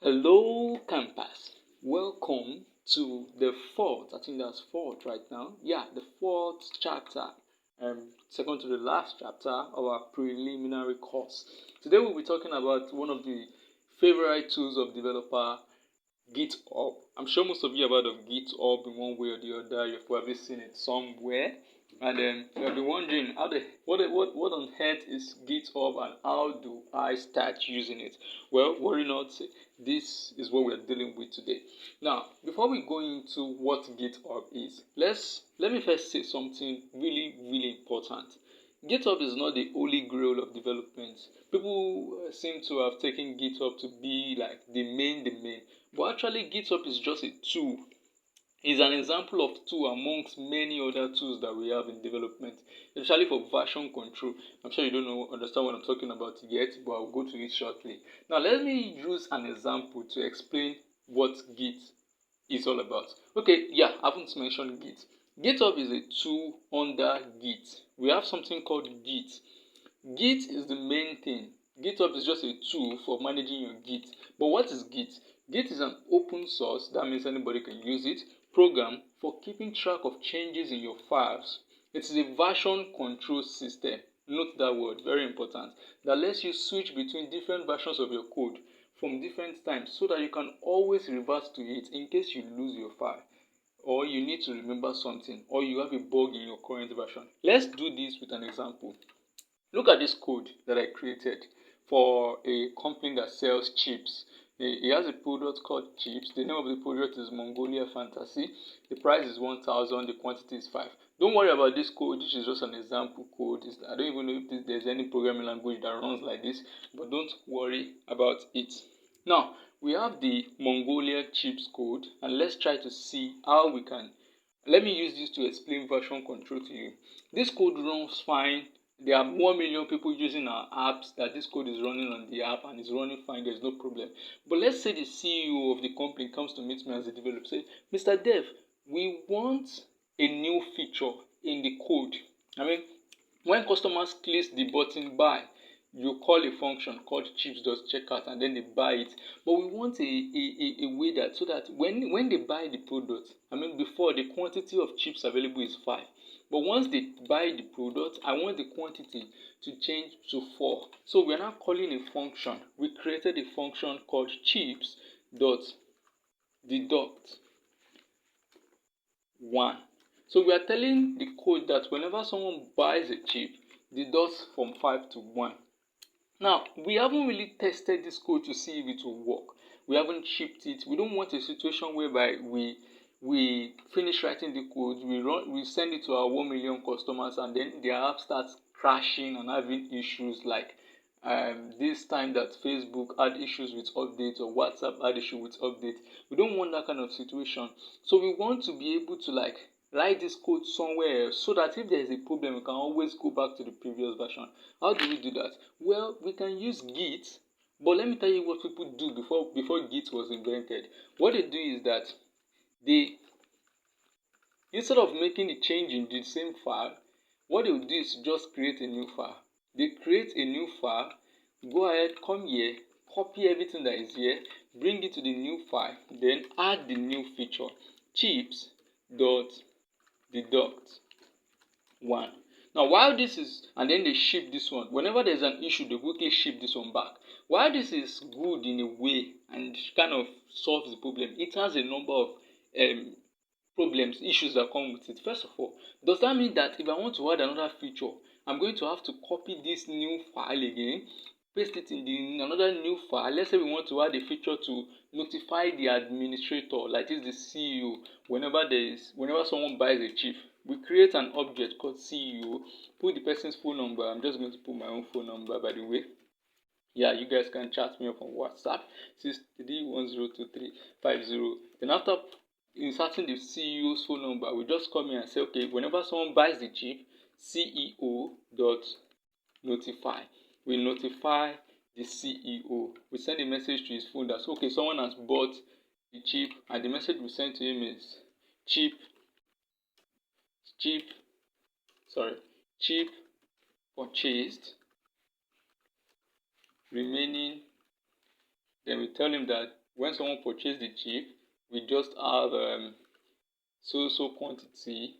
Hello, campus. Welcome to the fourth. I think that's fourth right now. Yeah, the fourth chapter. Second to the last chapter of our preliminary course. Today we'll be talking about one of the favorite tools of developer, GitHub. I'm sure most of you have heard of GitHub in one way or the other. You've probably seen it somewhere. And then you'll be wondering what on earth is GitHub and how do I start using it? Well, worry not, this is what we're dealing with today. Now, before we go into what GitHub is, let me first say something really important. GitHub is not the holy grail of development. People seem to have taken GitHub to be like the main. But actually, GitHub is just a tool. It's an example of tool amongst many other tools that we have in development, especially for version control. I'm sure you don't understand what I'm talking about yet, but I'll go to it shortly. Now, let me use an example to explain what Git is all about. Okay, yeah, I haven't mentioned Git. GitHub is a tool under Git. We have something called Git. Git is the main thing. GitHub is just a tool for managing your Git. But what is Git? Git is an open source, that means anybody can use it, program for keeping track of changes in your files. It is a version control system. Note that word, very important. That lets you switch between different versions of your code from different times so that you can always revert to it in case you lose your file or you need to remember something or you have a bug in your current version. Let's do this with an example. Look at this code that I created for a company that sells chips. It has a product called chips. The name of the product is Mongolia Fantasy. The price is 1,000. The quantity is 5. Don't worry about this code. This is just an example code. I don't even know if there's any programming language that runs like this, but don't worry about it. Now, we have the Mongolia chips code, and let's try to see how we can. Let me use this to explain version control to you. This code runs fine. There are 1 million people using our apps that this code is running on the app and it's running fine, there's no problem. But let's say the CEO of the company comes to meet me as a developer, say, Mr. Dev, we want a new feature in the code. I mean, when customers click the button buy, you call a function called chips.checkout and then they buy it. But we want a way that so that when they buy the product, I mean before the quantity of chips available is 5. But once they buy the product, I want the quantity to change to 4. So we are now calling a function. We created a function called chips.deduct1. So we are telling the code that whenever someone buys a chip, deducts from 5 to 1. Now, we haven't really tested this code to see if it will work. We haven't shipped it. We don't want a situation whereby we finish writing the code, we send it to our 1 million customers, and then their app starts crashing and having issues like this time that Facebook had issues with updates or WhatsApp had issues with updates. We don't want that kind of situation. So we want to be able to write this code somewhere else so that if there is a problem, we can always go back to the previous version. How do we do that? Well, we can use Git, but let me tell you what people do before Git was invented. What they do is that they, instead of making a change in the same file, what they will do is just create a new file. They create a new file, go ahead, come here, copy everything that is here, bring it to the new file, then add the new feature, chips.deduct1. Now, while this is, and then they ship this one. Whenever there's an issue, they quickly ship this one back. While this is good in a way and kind of solves the problem, it has a number of issues that come with it. First of all, does that mean that if I want to add another feature, I'm going to have to copy this new file again, paste it in another new file? Let's say we want to add a feature to notify the administrator, like this the CEO, whenever someone buys a chip. We create an object called CEO, put the person's phone number. I'm just going to put my own phone number, by the way. Yeah, you guys can chat me up on WhatsApp, 63102350. Then after inserting the CEO's phone number, we just come here and say, okay, whenever someone buys the chip, CEO.notify. We notify the CEO. We send a message to his phone that, okay, someone has bought the chip, and the message we send to him is chip purchased remaining. Then we tell him that when someone purchased the chip, we just have so quantity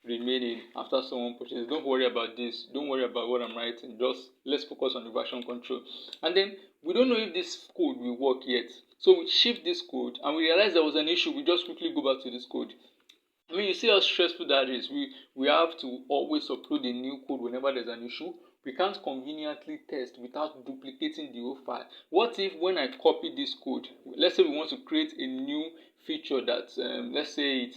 remaining after someone purchases. Don't worry about this. Don't worry about what I'm writing. Just let's focus on the version control. And then we don't know if this code will work yet. So we shift this code and we realize there was an issue. We just quickly go back to this code. I mean, you see how stressful that is. We have to always upload a new code whenever there's an issue. We can't conveniently test without duplicating the whole file. What if when I copy this code, let's say we want to create a new feature that, let's say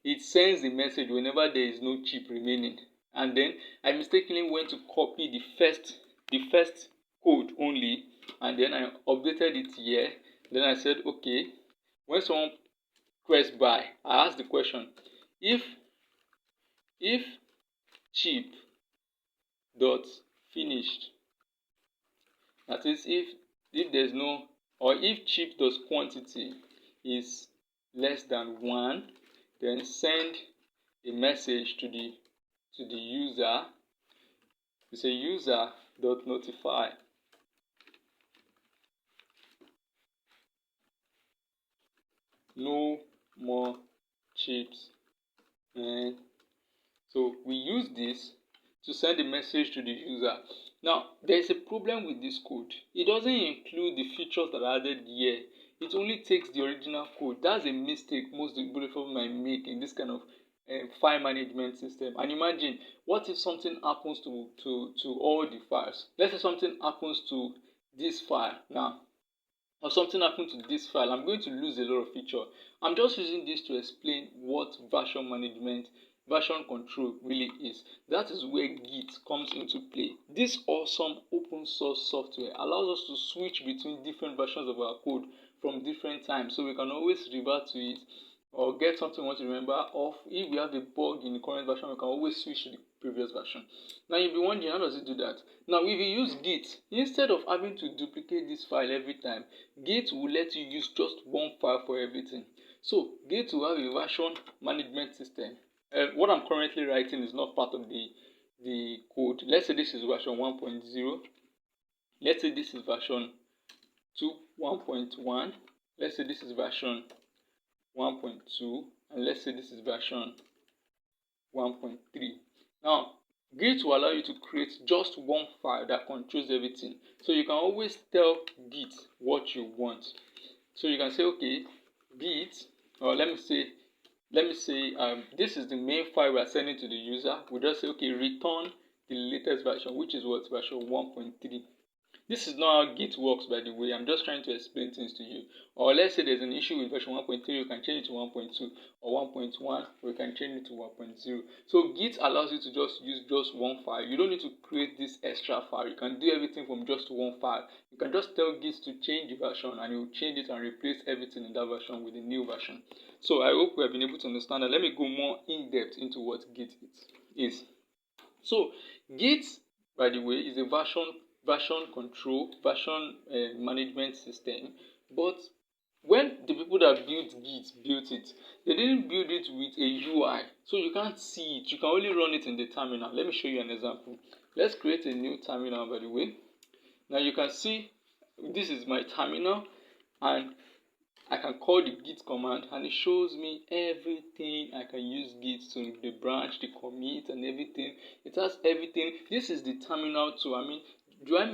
it sends a message whenever there is no chip remaining, and then I mistakenly went to copy the first code only, and then I updated it here. Then I said, okay, when someone press buy, I ask the question, if chip dot finished, that is if there's no, or if chip dot quantity is less than 1, then send a message to the user. We say user dot notify no more chips. And so we use this to send a message to the user. Now there is a problem with this code. It doesn't include the features that are added here. It only takes the original code. That's a mistake most developers might make in this kind of file management system. And imagine, what if something happens to all the files? Let's say something happens to this file now, or something happens to this file. I'm going to lose a lot of feature. I'm just using this to explain what version control really is. That is where Git comes into play. This awesome open source software allows us to switch between different versions of our code from different times, so we can always revert to it or get something we want to remember, or if we have a bug in the current version, we can always switch to the previous version. Now you'll be wondering, how does it do that? Now if you use Git, instead of having to duplicate this file every time, Git will let you use just one file for everything. So Git will have a version management system. What I'm currently writing is not part of the code. Let's say this is version 1.0. Let's say this is version 1.1. Let's say this is version 1.2, and let's say this is version 1.3. Now Git will allow you to create just one file that controls everything. So you can always tell Git what you want. So you can say, okay, Git, or let me say this is the main file we are sending to the user. We just say, okay, return the latest version, which is what, version 1.3. This is not how Git works, by the way. I'm just trying to explain things to you. Or let's say there's an issue with version 1.3, you can change it to 1.2, or 1.1, we can change it to 1.0. So Git allows you to just use just one file. You don't need to create this extra file. You can do everything from just one file. You can just tell Git to change the version, and it will change it and replace everything in that version with a new version. So I hope we have been able to understand that. Let me go more in depth into what Git is. So Git, by the way, is a version control, management system. But when the people that built Git built it, they didn't build it with a UI, so you can't see it. You can only run it in the terminal. Let me show you an example. Let's create a new terminal, by the way. Now you can see this is my terminal, and I can call the Git command, and it shows me everything I can use Git to, the branch, the commit, and everything. It has everything. This is the terminal too. I mean,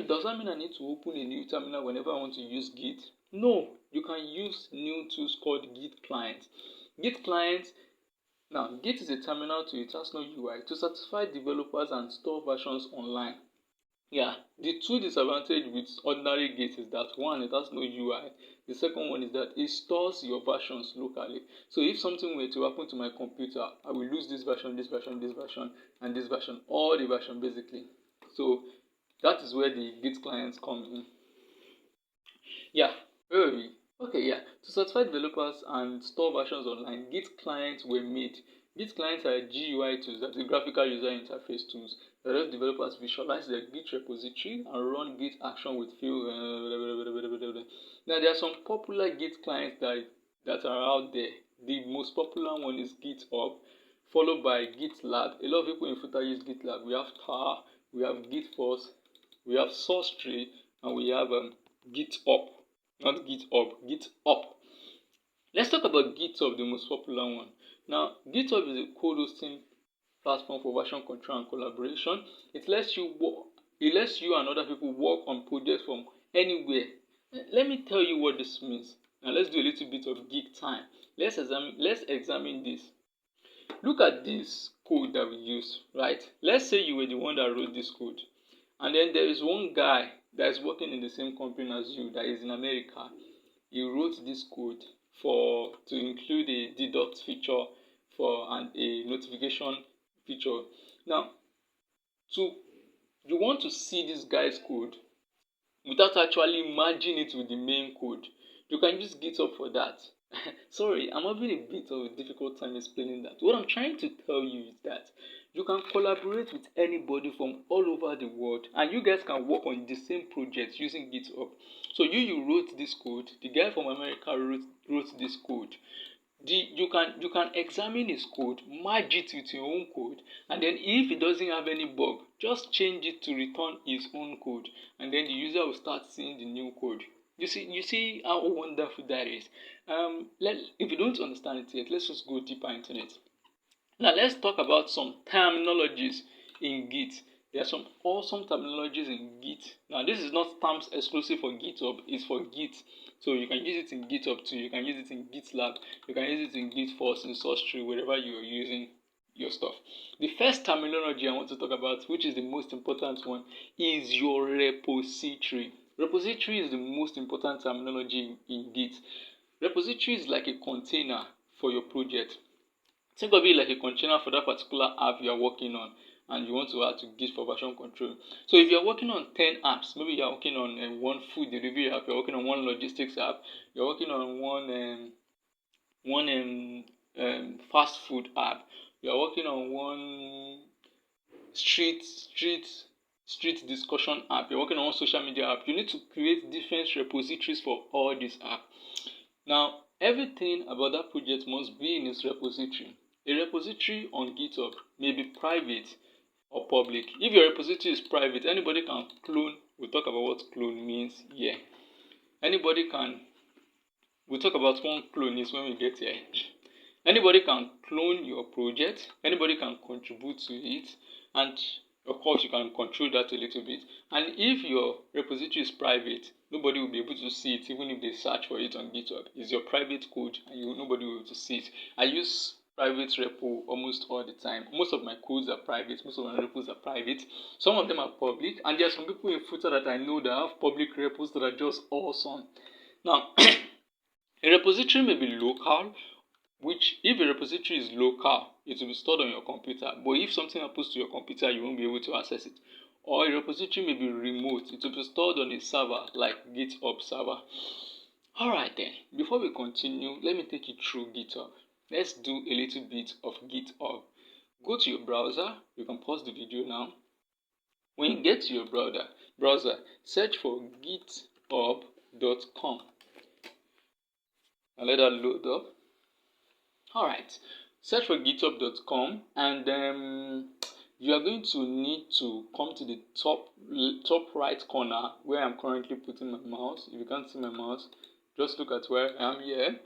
does that mean I need to open a new terminal whenever I want to use Git? No, you can use new tools called Git client. Git client, now Git is a terminal too. It has no UI to satisfy developers and store versions online. Yeah, the two disadvantages with ordinary Git is that, one, it has no UI. The second one is that it stores your versions locally. So if something were to happen to my computer, I will lose this version, this version, this version, and this version, all the version basically. So that is where the Git clients come in. Yeah, where were we? Okay, yeah. To satisfy developers and store versions online, Git clients were made. Git clients are GUI tools, that's the graphical user interface tools, that help developers visualize their Git repository and run Git action with few. Now there are some popular Git clients that are out there. The most popular one is GitHub, followed by GitLab. A lot of people in Flutter use GitLab. We have Tar, we have GitForce, we have SourceTree, and we have GitHub. not GitHub, GitHub. Let's talk about GitHub, the most popular one. Now, GitHub is a code hosting platform for version control and collaboration. It lets you and other people work on projects from anywhere. Let me tell you what this means. Now let's do a little bit of geek time. Let's examine this. Look at this code that we use, right? Let's say you were the one that wrote this code, and then there is one guy that is working in the same company as you that is in America. He wrote this code to include a deduct feature and a notification feature. Now, you want to see this guy's code without actually merging it with the main code. You can use GitHub for that. Sorry, I'm having a bit of a difficult time explaining that. What I'm trying to tell you is that you can collaborate with anybody from all over the world, and you guys can work on the same project using GitHub. So you wrote this code, the guy from America wrote this code. You can examine his code, merge it with your own code, and then if it doesn't have any bug, just change it to return his own code, and then the user will start seeing the new code. You see how wonderful that is. If you don't understand it yet, let's just go deeper into it. Now let's talk about some terminologies in Git. There are some awesome terminologies in Git. Now this is not terms exclusive for GitHub, it's for Git. So you can use it in GitHub too, you can use it in GitLab, you can use it in GitForce, in SourceTree, wherever you are using your stuff. The first terminology I want to talk about, which is the most important one, is your repository. Repository is the most important terminology in Git. Repository is like a container for your project. Think of it like a container for that particular app you are working on, and you want to add to Git for version control. So if you are working on 10 apps, maybe you are working on one food delivery app, you are working on one logistics app, you are working on one fast food app, you are working on one street discussion app, you're working on one social media app, you need to create different repositories for all these apps. Now, everything about that project must be in its repository. A repository on GitHub may be private or public. If your repository is private, anybody can clone. We'll talk about what clone means here. We'll talk about what clone is when we get here. Anybody can clone your project, anybody can contribute to it, and of course you can control that a little bit. And if your repository is private, nobody will be able to see it, even if they search for it on GitHub. It's your private code, and nobody will be able to see it. I use private repo almost all the time. Most of my codes are private, most of my repos are private. Some of them are public, and there are some people in Footer that I know that have public repos that are just awesome. Now, a repository may be local, which if a repository is local, it will be stored on your computer. But if something happens to your computer, you won't be able to access it. Or a repository may be remote. It will be stored on a server like GitHub server. Alright then, before we continue, let me take you through GitHub. Let's do a little bit of GitHub. Go to your browser. You can pause the video now. When you get to your browser, search for github.com. And let that load up. Alright, search for github.com, and you are going to need to come to the top right corner where I'm currently putting my mouse. If you can't see my mouse, just look at where I am here.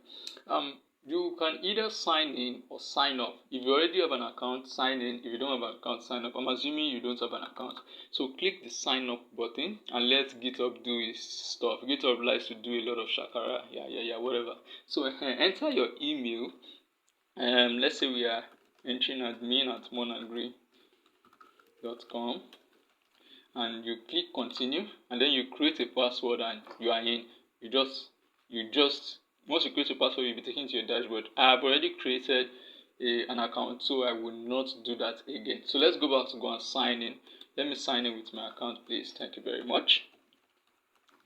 You can either sign in or sign up. If you already have an account, sign in. If you don't have an account, sign up. I'm assuming you don't have an account. So click the sign up button and let GitHub do its stuff. GitHub likes to do a lot of shakara, whatever. So enter your email. Let's say we are entering admin@monagri.com, and you click continue, and then you create a password and you are in. Once you create a password, you'll be taken to your dashboard. I have already created an account, so I will not do that again. So let's go back to go and sign in. Let me sign in with my account, please. Thank you very much.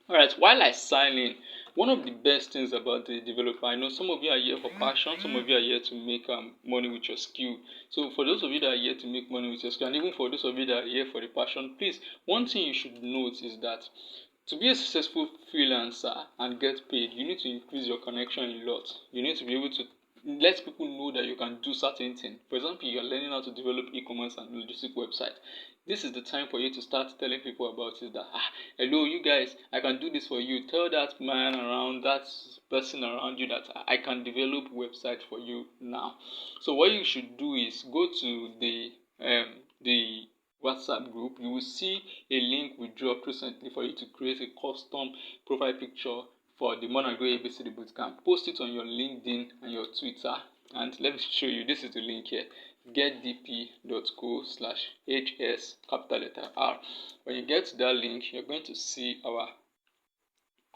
Alright, while I sign in, one of the best things about the developer, I know some of you are here for passion, some of you are here to make money with your skill. So for those of you that are here to make money with your skill, and even for those of you that are here for the passion, please, one thing you should note is that to be a successful freelancer and get paid, you need to increase your connection a lot. You need to be able to let people know that you can do certain things. For example, you are learning how to develop e-commerce and logistic website. this is the time for you to start telling people about it, that hello you guys, I can do this for you. Tell that man around, that person around you, that I can develop website for you now. So what you should do is go to the WhatsApp group. You will see a link we dropped recently for you to create a custom profile picture for the Monagrow ABCD Bootcamp. Post it on your LinkedIn and your Twitter, and let me show you. This is the link here: getdp.co/hs capital letter R. When you get to that link, you're going to see our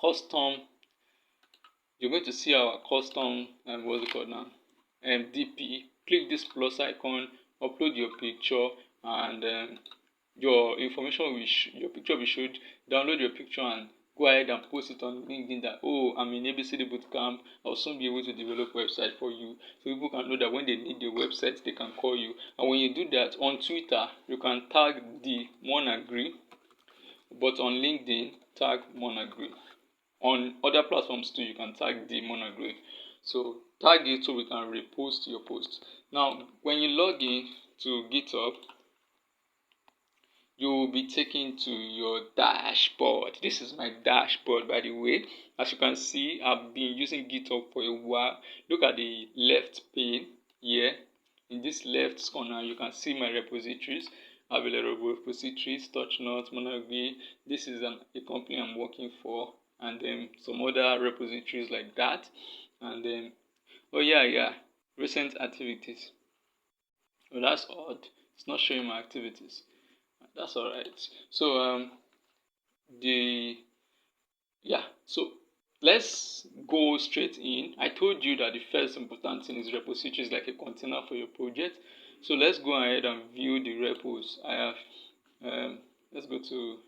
custom. You're going to see our custom what's it called now? DP. Click this plus icon, upload your picture, and your information your picture will be showed. Download your picture and go ahead and post it on LinkedIn that, oh, I'm in ABCD Bootcamp. I'll soon be able to develop a website for you, so people can know that when they need the website, they can call you. And when you do that on Twitter, you can tag the Monagrow, but on LinkedIn, tag Monagrow. On other platforms too, you can tag the Monagrow. So tag it so we can repost your post. Now, when you log in to GitHub, you will be taken to your dashboard. This is my dashboard, by the way. As you can see, I've been using GitHub for a while. Look at the left pane here. In this left corner, you can see my repositories. I have a lot of repositories: TouchNote, Monagrow. This is a company I'm working for, and then some other repositories like that. And then, recent activities. Oh, that's odd. It's not showing my activities. That's all right. So so let's go straight in. I told you that the first important thing is repositories, like a container for your project. So let's go ahead and view the repos. I have let's go to,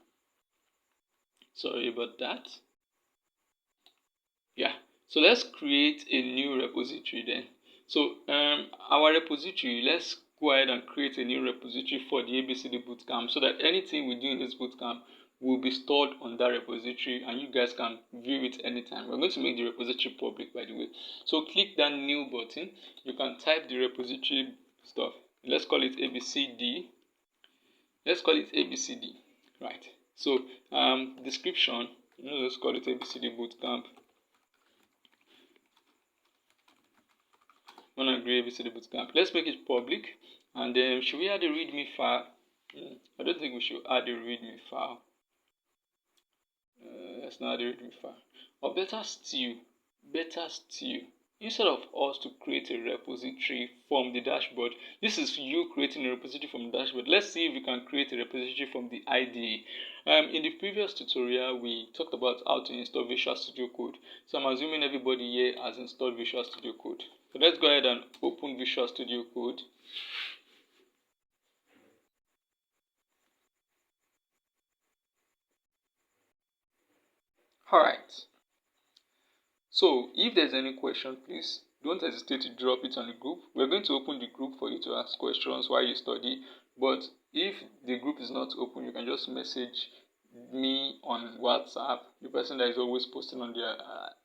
sorry about that. So let's create a new repository then. So our repository, let's go ahead and create a new repository for the ABCD Bootcamp, so that anything we do in this bootcamp will be stored on that repository and you guys can view it anytime. We're going to make the repository public, by the way. So click that new button. You can type the repository stuff. Let's call it ABCD. Right. So description, let's call it ABCD Bootcamp. Monagrow ABCD Bootcamp. Let's make it public. And then should we add a README file? I don't think we should add a README file. Let's not add a README file. Or better still, instead of us to create a repository from the dashboard, this is you creating a repository from the dashboard. Let's see if we can create a repository from the IDE. In the previous tutorial, we talked about how to install Visual Studio Code. So I'm assuming everybody here has installed Visual Studio Code. So let's go ahead and open Visual Studio Code. Alright. So if there's any question, please don't hesitate to drop it on the group. We're going to open the group for you to ask questions while you study. But if the group is not open, you can just message me on WhatsApp, the person that is always posting on the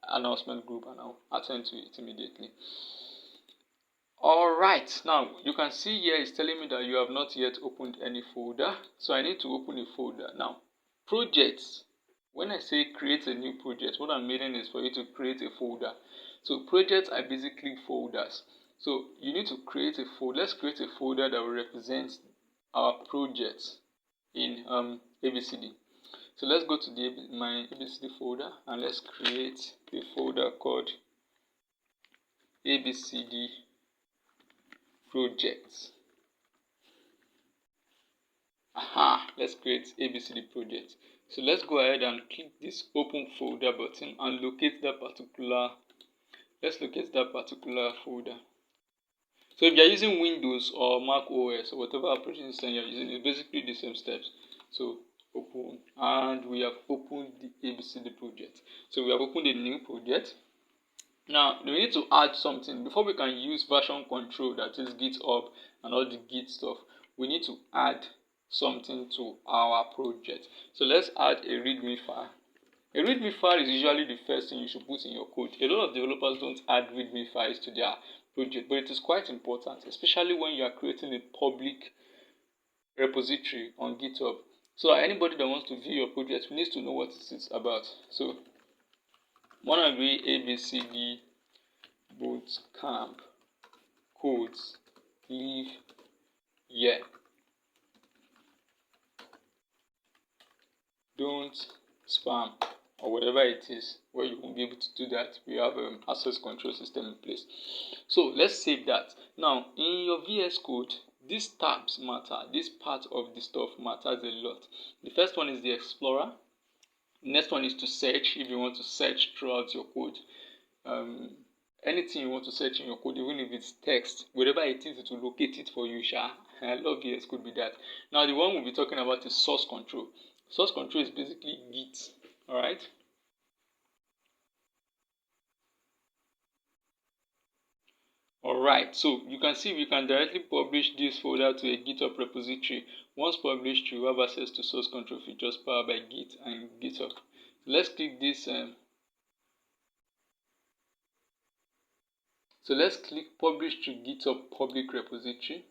announcement group, and I'll attend to it immediately. Alright, now you can see here it's telling me that you have not yet opened any folder. So I need to open a folder. Now, projects. When I say create a new project, what I'm meaning is for you to create a folder. So projects are basically folders. So you need to create a folder. Let's create a folder that will represent our projects in ABCD. So let's go to my ABCD folder and let's create a folder called ABCD projects. Let's create ABCD project. So let's go ahead and click this open folder button and locate that particular. Let's locate that particular folder. So if you're using Windows or Mac OS or whatever operating system you're using, it's basically the same steps. So open, and we have opened the ABCD project. So we have opened a new project. Now we need to add something before we can use version control, that is GitHub and all the Git stuff. We need to add something to our project. So let's add a README file. A README file is usually the first thing you should put in your code. A lot of developers don't add README files to their project, but it is quite important, especially when you are creating a public repository on GitHub. So anybody that wants to view your project needs to know what it is about. So wanna agree ABCD bootcamp codes live here. Don't spam or whatever it is where you won't be able to do that. We have access control system in place. So let's save that. Now in your VS Code, these tabs matter. This part of the stuff matters a lot. The first one is the Explorer. Next one is to search. If you want to search throughout your code, anything you want to search in your code, even if it's text, wherever it is, it will locate it for you. I love VS Code with that. Now the one we'll be talking about is source control. Source control is basically Git. All right. Alright, so you can see we can directly publish this folder to a GitHub repository. Once published, you have access to source control features powered by Git and GitHub. So let's click this. So let's click publish to GitHub public repository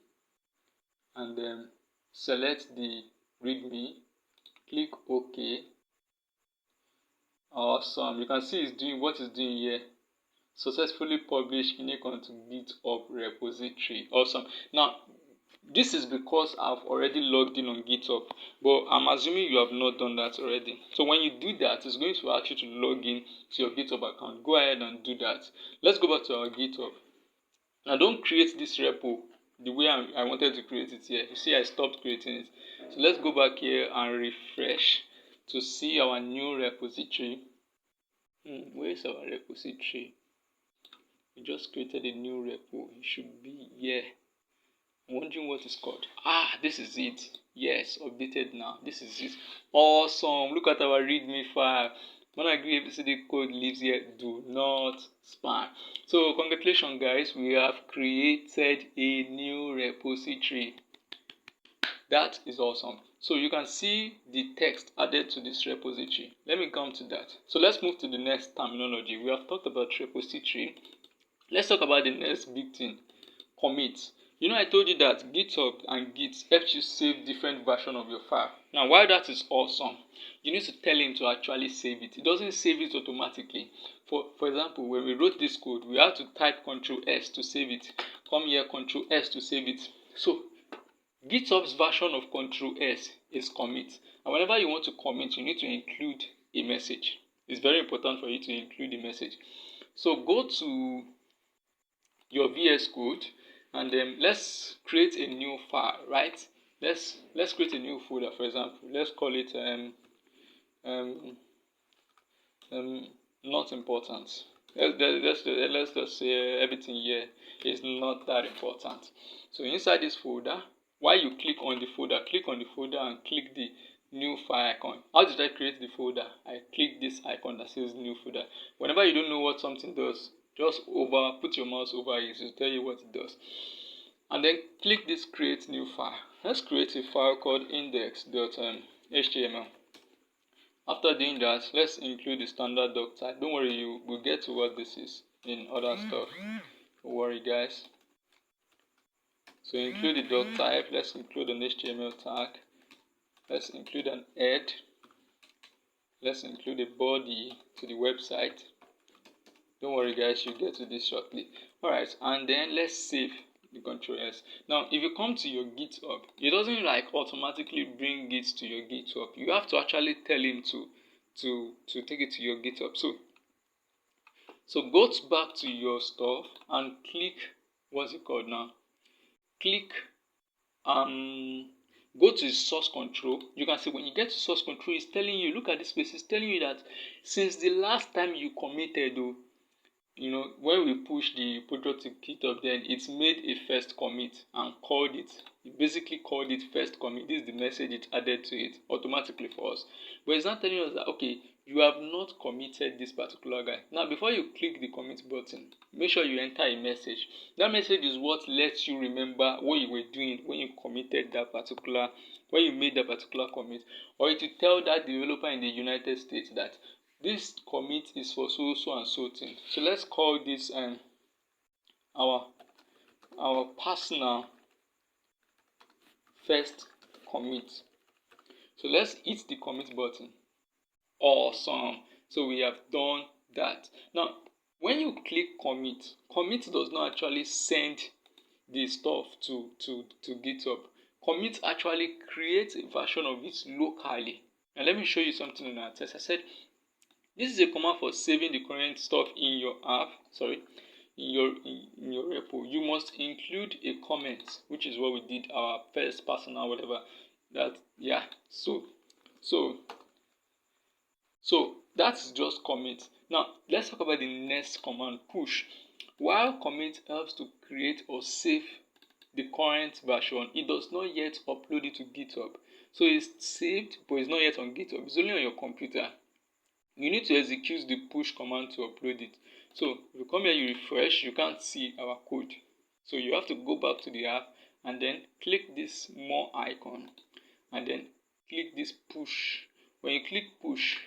and then select the README. Click OK. Awesome. You can see it's doing what it's doing here. Successfully published Kinect onto GitHub repository. Awesome. Now, this is because I've already logged in on GitHub, but I'm assuming you have not done that already. So when you do that, it's going to ask you to log in to your GitHub account. Go ahead and do that. Let's go back to our GitHub. Now, don't create this repo the way I wanted to create it here. You see, I stopped creating it. So let's go back here and refresh to see our new repository. Where is our repository? We just created a new repo. It should be here. I'm wondering what it's called. This is it. Yes, updated now. This is it. Awesome. Look at our README file. When I agree ABCD code lives here, do not spam. So congratulations guys, we have created a new repository. That is awesome. So you can see the text added to this repository. Let me come to that. So let's move to the next terminology. We have talked about repository. Let's talk about the next big thing, commit. You know, I told you that GitHub and Git helps you save different versions of your file. Now, while that is awesome, you need to tell him to actually save it. It doesn't save it automatically. For example, when we wrote this code, we had to type Ctrl S to save it. Come here, Ctrl S to save it. So, GitHub's version of Ctrl S is commit. And whenever you want to commit, you need to include a message. It's very important for you to include a message. So, go to your VS Code and then let's create a new file, right? Let's create a new folder. For example, let's call it not important. Let's just say everything here is not that important. So inside this folder, while you click on the folder and click the new file icon. How did I create the folder? I click this icon that says new folder. Whenever you don't know what something does, just put your mouse over it to tell you what it does. And then click this create new file. Let's create a file called index.html. After doing that, let's include the standard doc type. Don't worry, you will get to what this is in other stuff. Don't worry guys. So include the doc type. Let's include an HTML tag. Let's include an head. Let's include a body to the website. Don't worry guys, you'll get to this shortly. Alright, and then let's save the Ctrl S. Now, if you come to your GitHub, it doesn't like automatically bring Git to your GitHub. You have to actually tell him to take it to your GitHub. So go back to your stuff and click, what's it called now? Click go to source control. You can see when you get to source control, it's telling you, look at this space, it's telling you that since the last time you committed, when we push the project to GitHub, then it's made a first commit and called it. It basically called it first commit. This is the message it added to it automatically for us. But it's not telling us that, okay, you have not committed this particular guy. Now, before you click the commit button, make sure you enter a message. That message is what lets you remember what you were doing when you committed when you made that particular commit. Or it will tell that developer in the United States that this commit is for so and so thing. So let's call this our personal first commit. So let's hit the commit button. Awesome. So we have done that. Now, when you click commit, commit does not actually send the stuff to GitHub. Commit actually creates a version of it locally. And let me show you something in our test. I said this is a command for saving the current stuff in your app. In your repo. You must include a comment, which is what we did our first personal whatever. That yeah. So that's just commit. Now let's talk about the next command, push. While commit helps to create or save the current version, it does not yet upload it to GitHub. So it's saved, but it's not yet on GitHub. It's only on your computer. You need to execute the push command to upload it. So if you come here, you refresh, you can't see our code. So you have to go back to the app and then click this more icon and then click this push. When you click push,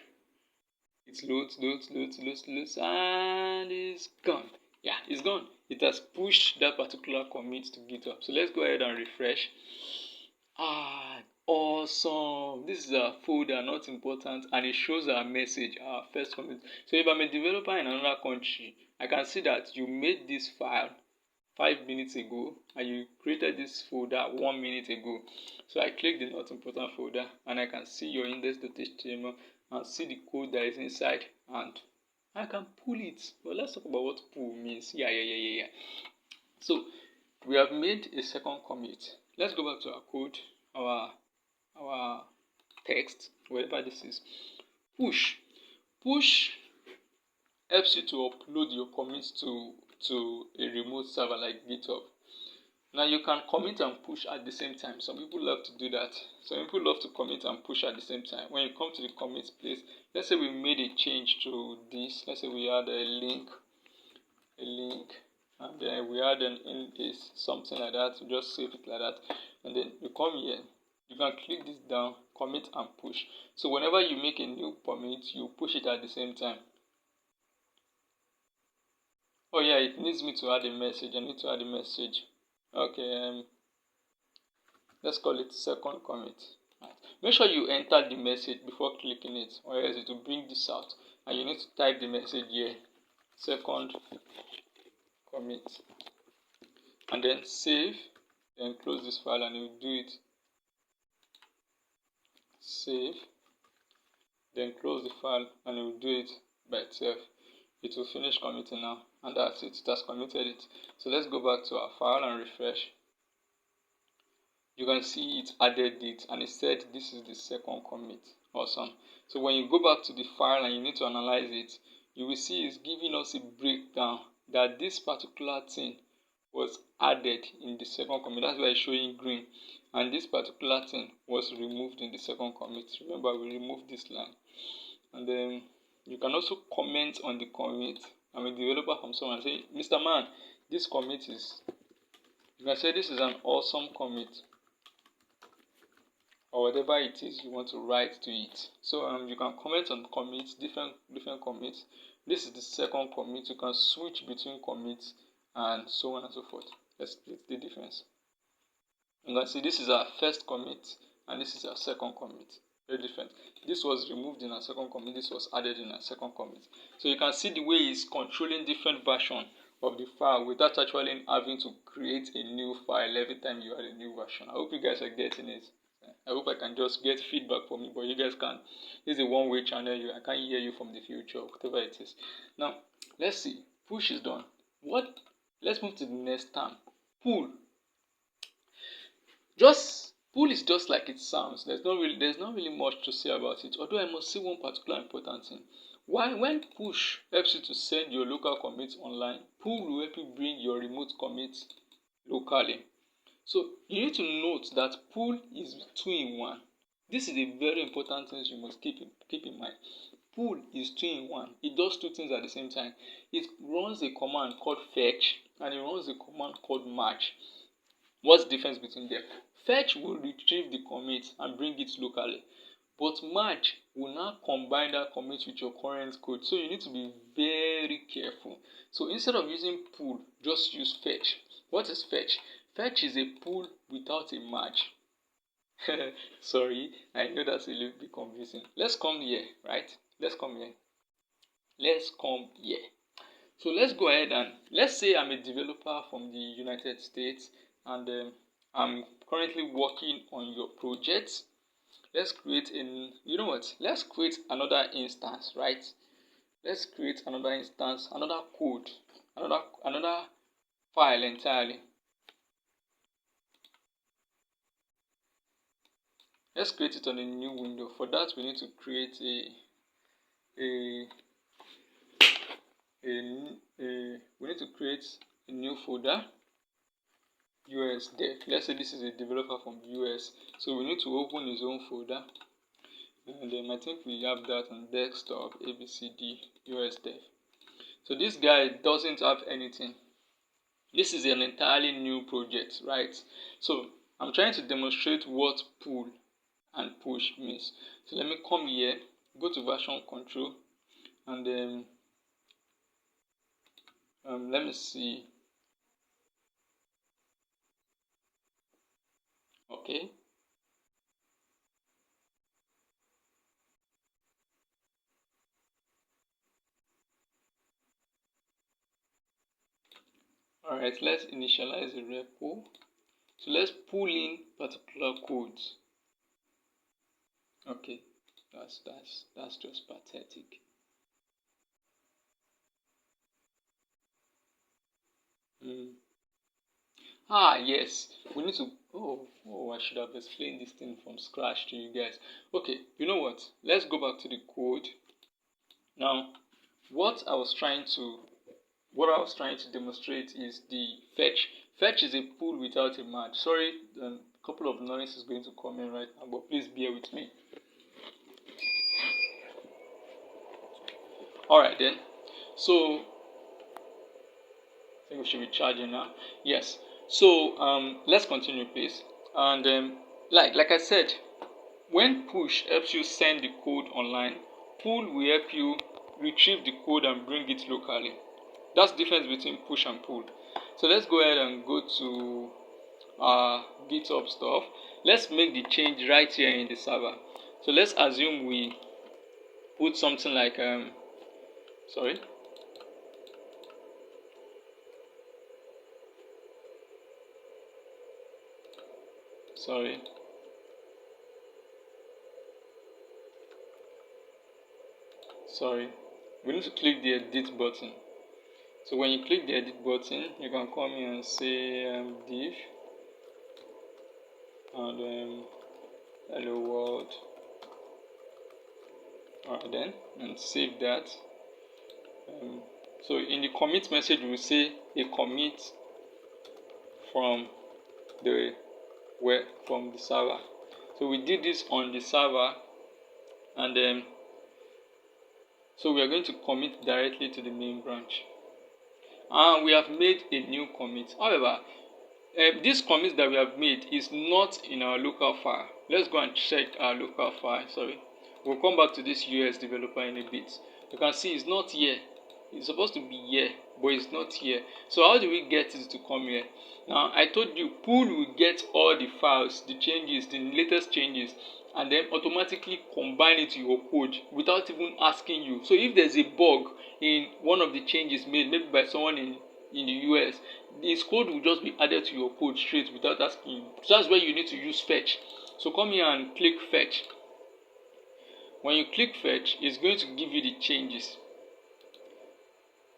it loads, and it's gone. Yeah, it's gone. It has pushed that particular commit to GitHub. So let's go ahead and refresh. Awesome. This is our folder, not important, and it shows our message, our first commit. So if I'm a developer in another country, I can see that you made this file 5 minutes ago and you created this folder 1 minute ago. So I click the not important folder and I can see your index.html and see the code that is inside and I can pull it. Well, let's talk about what pull means. Yeah. So we have made a second commit. Let's go back to our code, our text, whatever this is. Push helps you to upload your commits to a remote server like GitHub. Now you can commit and push at the same time. Some people love to do that. Some people love to commit and push at the same time. When you come to the commit place, let's say we made a change to this. Let's say we add a link, and then we add an index, something like that. You just save it like that, and then you come here. You can click this down, commit and push. So whenever you make a new commit, you push it at the same time. Oh yeah, it needs me to add a message. I need to add a message. Okay, let's call it second commit. Right. Make sure you enter the message before clicking it, or else it will bring this out. And you need to type the message here, second commit, and then save. Then close this file, and you do it. Save. Then close the file, and it will do it by itself. It will finish committing now, and that's it. It has committed it. So let's go back to our file and refresh. You can see it added it, and it said this is the second commit. Awesome. So when you go back to the file and you need to analyze it, you will see it's giving us a breakdown that this particular thing was added in the second commit. That's why it's showing green. And this particular thing was removed in the second commit. Remember, we removed this line. And then you can also comment on the commit. I'm a developer from someone and say, Mr. Man, this commit is, you can say this is an awesome commit, or whatever it is you want to write to it. So you can comment on commits, different commits. This is the second commit. You can switch between commits and so on and so forth. Let's split the difference. You can see this is our first commit and this is our second commit. Very different. This was removed in our second commit. This was added in our second commit. So you can see the way it's controlling different versions of the file without actually having to create a new file every time you add a new version. I hope you guys are getting it. I hope I can just get feedback from you, but you guys can't. This is a one-way channel. I can't hear you from the future, whatever it is. Now, let's see. Push is done. Let's move to the next term. Pull. Pull is just like it sounds. There's not really much to say about it. Although I must say one particular important thing. When push helps you to send your local commits online, pull will help you bring your remote commits locally. So you need to note that pull is 2-in-1. This is a very important thing you must keep in mind. Pull is 2-in-1. It does two things at the same time. It runs a command called fetch and it runs a command called match. What's the difference between them? Fetch will retrieve the commit and bring it locally, but match will now combine that commit with your current code. So you need to be very careful. So instead of using pull, just use fetch. What is fetch? Fetch is a pull without a match. Sorry, I know that's a little bit confusing. Let's come here, right? Let's come here. Let's come here. So let's go ahead and let's say I'm a developer from the United States, and I'm currently working on your project. Let's create you know what? Let's create another instance, right? Let's create another instance, another code, another file entirely. Let's create it on a new window. For that, we need to create we need to create a new folder, US dev. Let's say this is a developer from the US, so we need to open his own folder, and I think we have that on desktop, abcd US dev. So this guy doesn't have anything. This is an entirely new project, right? So I'm trying to demonstrate what pull and push means. So let me come here, go to version control, and then let me see. Okay. Alright, let's initialize the repo. So let's pull in particular codes. Okay, that's just pathetic. Yes, we need to. I should have explained this thing from scratch to you guys. Okay, you know what? Let's go back to the code. Now, what I was trying to demonstrate is the fetch. Fetch is a pull without a match. Sorry, a couple of noise is going to come in right now, but please bear with me. Alright then. So I think we should be charging now. Yes. So let's continue, please. And like I said, when push helps you send the code online, pull will help you retrieve the code and bring it locally. That's the difference between push and pull. So let's go ahead and go to our GitHub stuff. Let's make the change right here in the server. So let's assume we put something like sorry. We need to click the edit button. So when you click the edit button, you can come here and say div and hello world. Alright then, and save that. So in the commit message, we will say a commit from the server. So we did this on the server, and so we are going to commit directly to the main branch. And we have made a new commit. However, this commit that we have made is not in our local file. Let's go and check our local file. Sorry, we'll come back to this US developer in a bit. You can see it's not here. It's supposed to be here, but it's not here. So how do we get it to come here? Now I told you pull will get all the files, the changes, the latest changes, and then automatically combine it to your code without even asking you. So if there's a bug in one of the changes made, maybe by someone in the US, this code will just be added to your code straight without asking you. So that's where you need to use fetch. So come here and click fetch. When you click fetch, it's going to give you the changes.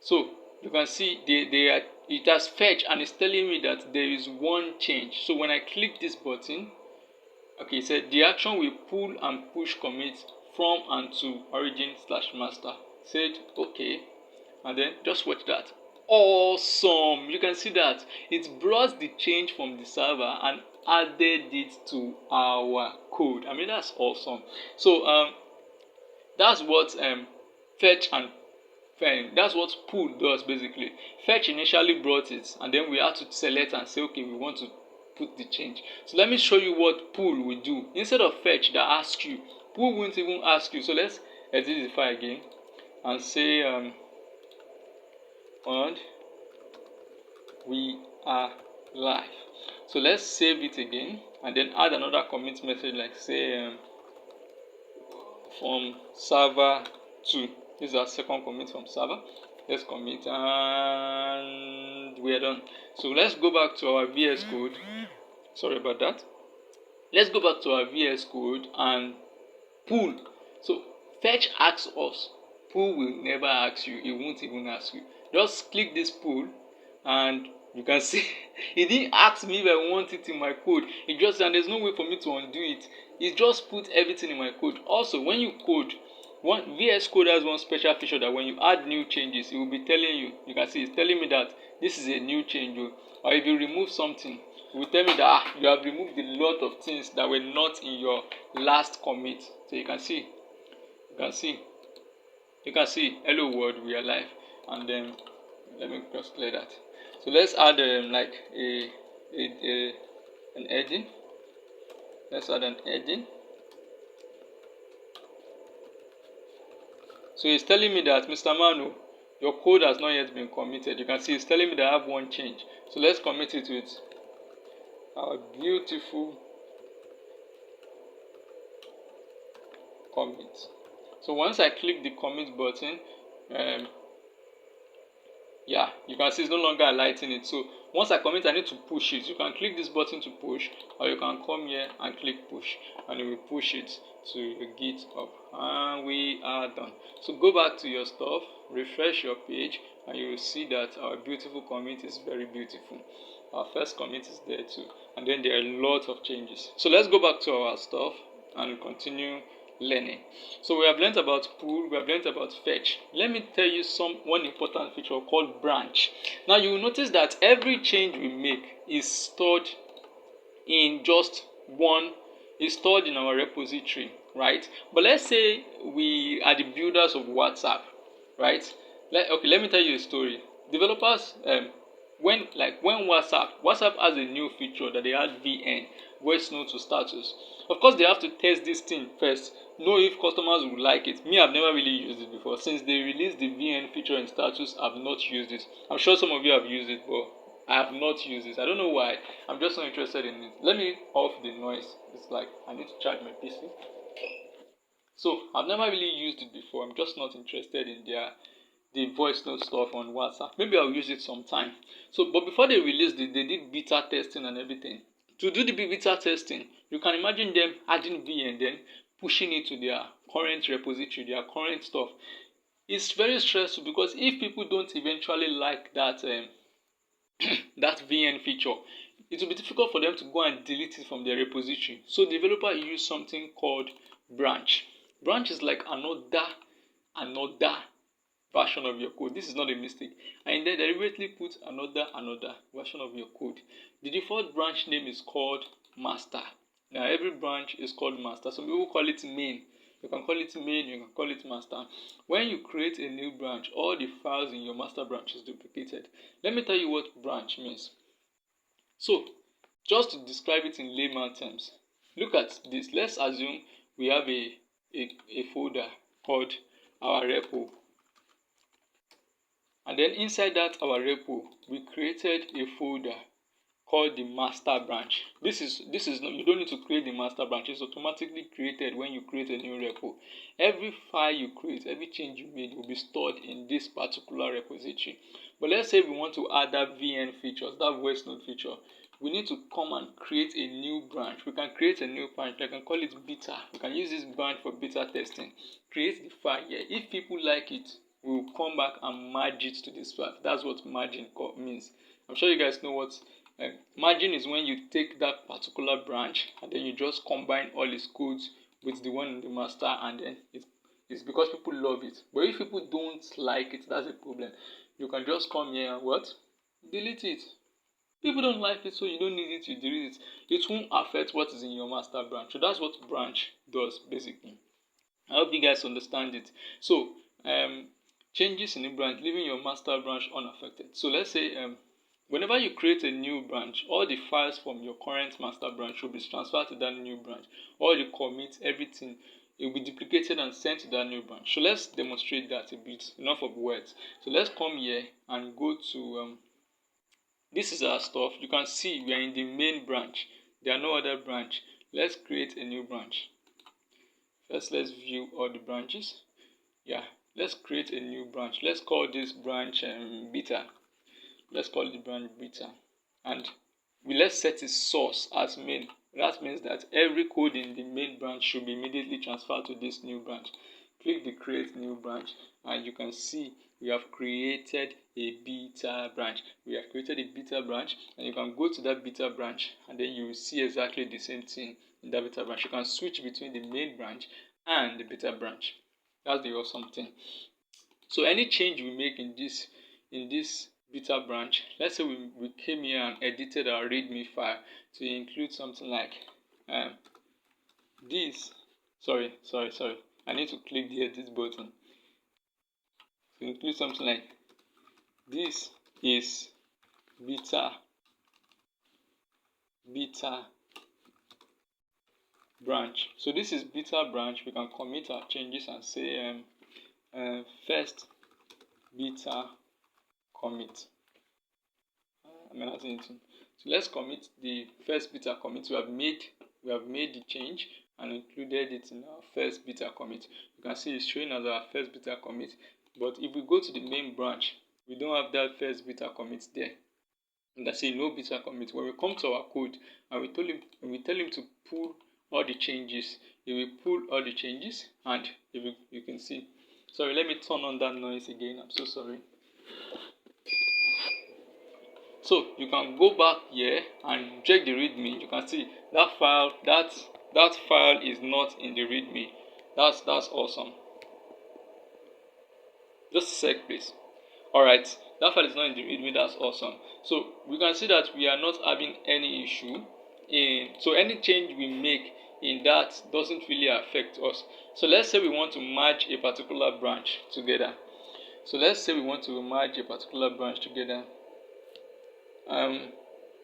So you can see it has fetched and it's telling me that there is one change. So when I click this button, okay, it said the action will pull and push commit from and to origin/master. Said okay, and then just watch that. Awesome! You can see that it brought the change from the server and added it to our code. I mean, that's awesome. So that's what fetch and that's what pull does basically. Fetch initially brought it, and then we had to select and say, okay, we want to put the change. So let me show you what pull will do. Instead of fetch that asks you, pull won't even ask you. So let's edit the file again and say and we are live. So let's save it again and then add another commit message like say from server to. This is our second commit from server. Let's commit and we are done. So let's go back to our VS Code. Sorry about that. Let's go back to our VS Code and pull. So fetch asks us. Pull will never ask you. It won't even ask you. Just click this pull and you can see it didn't ask me if I want it in my code. It just, and there's no way for me to undo it. It just put everything in my code. Also, when you code, VS Code has one special feature that when you add new changes, it will be telling you. You can see it's telling me that this is a new change. Or if you remove something, it will tell me that you have removed a lot of things that were not in your last commit. So you can see, hello world, we are live. And then let me just clear that. So let's add like an heading. Let's add an heading. So it's telling me that Mr. Manu, your code has not yet been committed. You can see it's telling me that I have one change. So let's commit it with our beautiful commit. So once I click the commit button, yeah, you can see it's no longer highlighting it. So once I commit, I need to push it. You can click this button to push, or you can come here and click push, and it will push it to your GitHub, and we are done. So go back to your stuff, refresh your page, and you will see that our beautiful commit is very beautiful. Our first commit is there too, and then there are a lot of changes. So let's go back to our stuff and continue learning. So we have learned about pull, we have learned about fetch. Let me tell you one important feature called branch. Now you will notice that every change we make is stored in just one, is stored in our repository, right? But let's say we are the builders of WhatsApp, right? Let me tell you a story. Developers, when WhatsApp has a new feature that they add VN, voice note to status. Of course, they have to test this thing first, know if customers will like it. Me, I've never really used it before. Since they released the VN feature in status, I've not used it. I'm sure some of you have used it, but I have not used it. I don't know why. I'm just not interested in it. Let me off the noise. It's like I need to charge my PC. So I've never really used it before. I'm just not interested in the voice note stuff on WhatsApp. Maybe I'll use it sometime. So, but before they released it, they did beta testing and everything. To do the beta testing, you can imagine them adding V and then pushing it to their current repository, their current stuff. It's very stressful because if people don't eventually like that that VN feature, it will be difficult for them to go and delete it from their repository. So developer use something called branch. Branch is like another version of your code. This is not a mistake. And then deliberately put another version of your code. The default branch name is called master. Now every branch is called master. Some people call it main. You can call it main, you can call it master. When you create a new branch, all the files in your master branch is duplicated. Let me tell you what branch means. So, just to describe it in layman terms, look at this. Let's assume we have a folder called our repo. And then inside that our repo, we created a folder called the master branch. This is not, you don't need to create the master branch. It's automatically created when you create a new repo. Every file you create, every change you made will be stored in this particular repository. But let's say we want to add that VN feature, that voice note feature. We need to come and create a new branch. We can create a new branch. I can call it beta. We can use this branch for beta testing. Create the file here. If people like it, we will come back and merge it to this file. That's what merging means. I'm sure you guys know what merging is. When you take that particular branch and then you just combine all its codes with the one in the master, and then it's because people love it. But if people don't like it, that's a problem. You can just come here and what? Delete it. People don't like it, so you don't need it, you delete it. It won't affect what is in your master branch. So that's what branch does basically. I hope you guys understand it. So changes in the branch, leaving your master branch unaffected. So let's say whenever you create a new branch, all the files from your current master branch will be transferred to that new branch. All the commits, everything, it will be duplicated and sent to that new branch. So let's demonstrate that a bit. Enough of words. So let's come here and go to This is our stuff. You can see we are in the main branch. There are no other branch. Let's create a new branch. First, let's view all the branches. Yeah, let's create a new branch. Let's call this branch beta. Let's call it branch beta. And let's set its source as main. That means that every code in the main branch should be immediately transferred to this new branch. Click the create new branch and you can see we have created a beta branch. We have created a beta branch and you can go to that beta branch and then you will see exactly the same thing in that beta branch. You can switch between the main branch and the beta branch. That's the awesome thing. So any change we make in this beta branch, let's say we came here and edited our readme file to include something like this. Sorry. I need to click the edit button. To include something like this is beta branch. So this is beta branch. We can commit our changes and say first beta commit. So let's commit the first beta commit. We have made the change and included it in our first beta commit. You can see it's showing as our first beta commit. But if we go to the main branch, we don't have that first beta commit there. And that's a no beta commit. When we come to our code and we tell him to pull all the changes, he will pull all the changes, and you can see. Sorry, let me turn on that noise again. I'm so sorry. So you can go back here and check the readme. You can see that file is not in the readme. That's awesome. Just a sec, please. Alright, that file is not in the readme. That's awesome. So we can see that we are not having any issue so any change we make in that doesn't really affect us. So let's say we want to merge a particular branch together.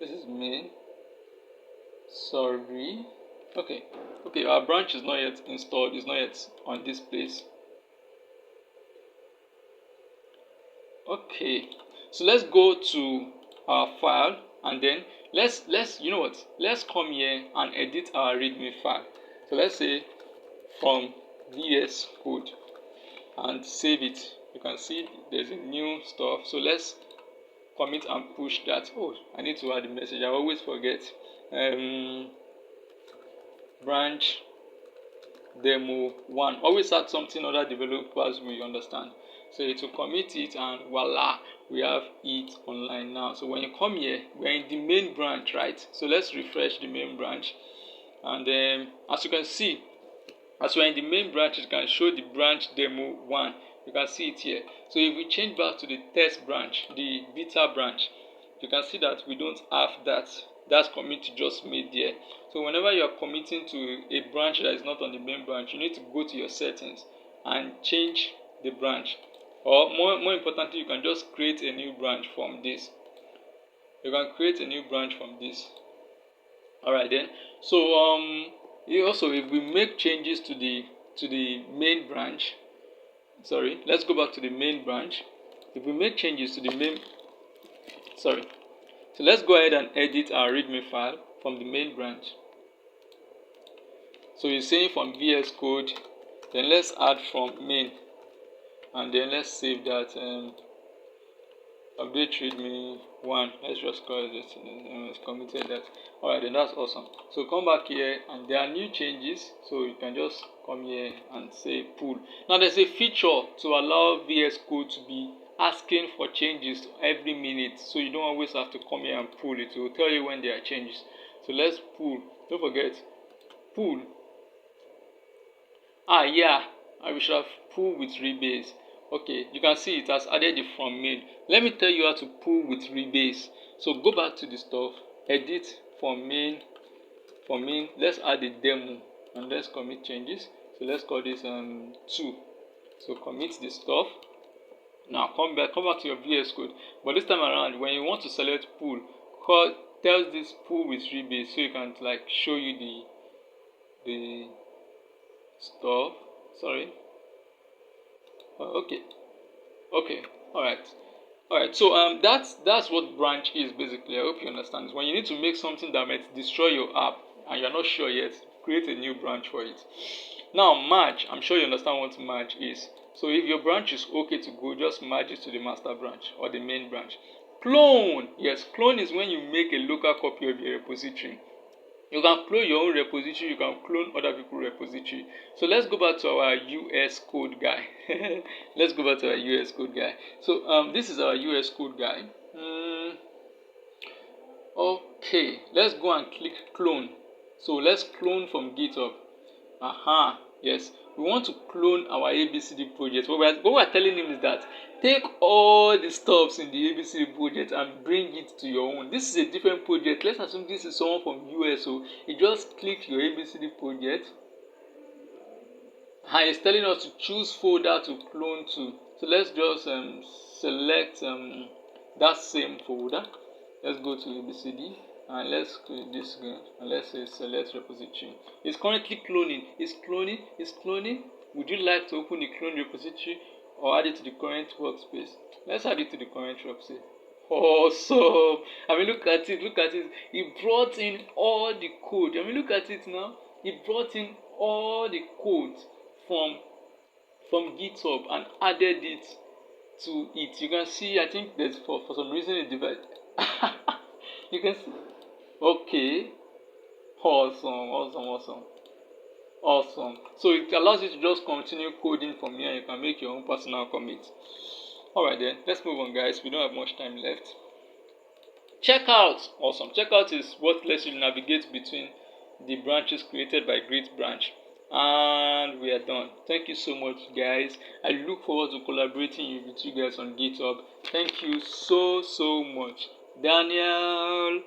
This is main. Sorry. Okay, our branch is not yet installed, it's not yet on this place. Okay, so let's go to our file and then let's come here and edit our readme file. So let's say from VS Code and save it. You can see there's a new stuff. So let's commit and push that. Oh, I need to add the message. I always forget. Branch demo 1. Always add something other developers will understand. So it will commit it and voila, we have it online now. So when you come here, we're in the main branch, right? So let's refresh the main branch. And then as you can see, as we're in the main branch, it can show the branch demo 1. You can see it here. So if we change back to the test branch, the beta branch, you can see that we don't have that's commit just made there. So whenever you are committing to a branch that is not on the main branch, you need to go to your settings and change the branch. Or more importantly, you can just create a new branch from this. Alright then. So also if we make changes to the main branch, let's go back to the main branch. If we make changes to the main so let's go ahead and edit our readme file from the main branch. So it's saying from VS Code, then let's add from main, and then let's save that update readme 1. Let's just call it it's committed that. Alright, then that's awesome. So come back here and there are new changes, so you can just come here and say pull. Now there's a feature to allow VS Code to be asking for changes every minute, so you don't always have to come here and pull. It will tell you when there are changes. So let's pull. Don't forget pull. We should have pull with rebase. Okay, you can see it has added it from main. Let me tell you how to pull with rebase. So go back to the stuff, edit from main. Let's add a demo and let's commit changes. So let's call this 2. So commit the stuff. Now come back to your VS Code. But this time around, when you want to select pull, tells this pull with rebase, so you can show you the stuff. Sorry. Okay. Alright. Alright, so that's what branch is basically. I hope you understand. When you need to make something that might destroy your app and you're not sure yet, create a new branch for it. Now merge, I'm sure you understand what merge is. So if your branch is okay to go, just merge it to the master branch or the main branch. Clone, yes, clone is when you make a local copy of your repository. You can clone your own repository, you can clone other people's repository. So let's go back to our US code guy. Let's go back to our US code guy. So this is our US code guy. Okay, let's go and click clone. So let's clone from GitHub. Yes, we want to clone our ABCD project. What we're telling him is that take all the stuffs in the ABCD project and bring it to your own. This is a different project. Let's assume this is someone from US. So you just click your ABCD project and it's telling us to choose folder to clone to. So let's just select that same folder. Let's go to ABCD and let's create this again and let's say select repository. It's currently cloning. It's cloning. Would you like to open the clone repository or add it to the current workspace? Let's add it to the current workspace. Awesome. I mean, look at it. It brought in all the code. I mean, look at it now. It brought in all the code from GitHub and added it to it. You can see, I think there's for some reason it divided. You can see. Okay. Awesome. So it allows you to just continue coding from here and you can make your own personal commit. Alright then, let's move on guys. We don't have much time left. Checkout. Awesome. Checkout is what lets you navigate between the branches created by Git branch. And we are done. Thank you so much guys. I look forward to collaborating with you guys on GitHub. Thank you so much. Daniel.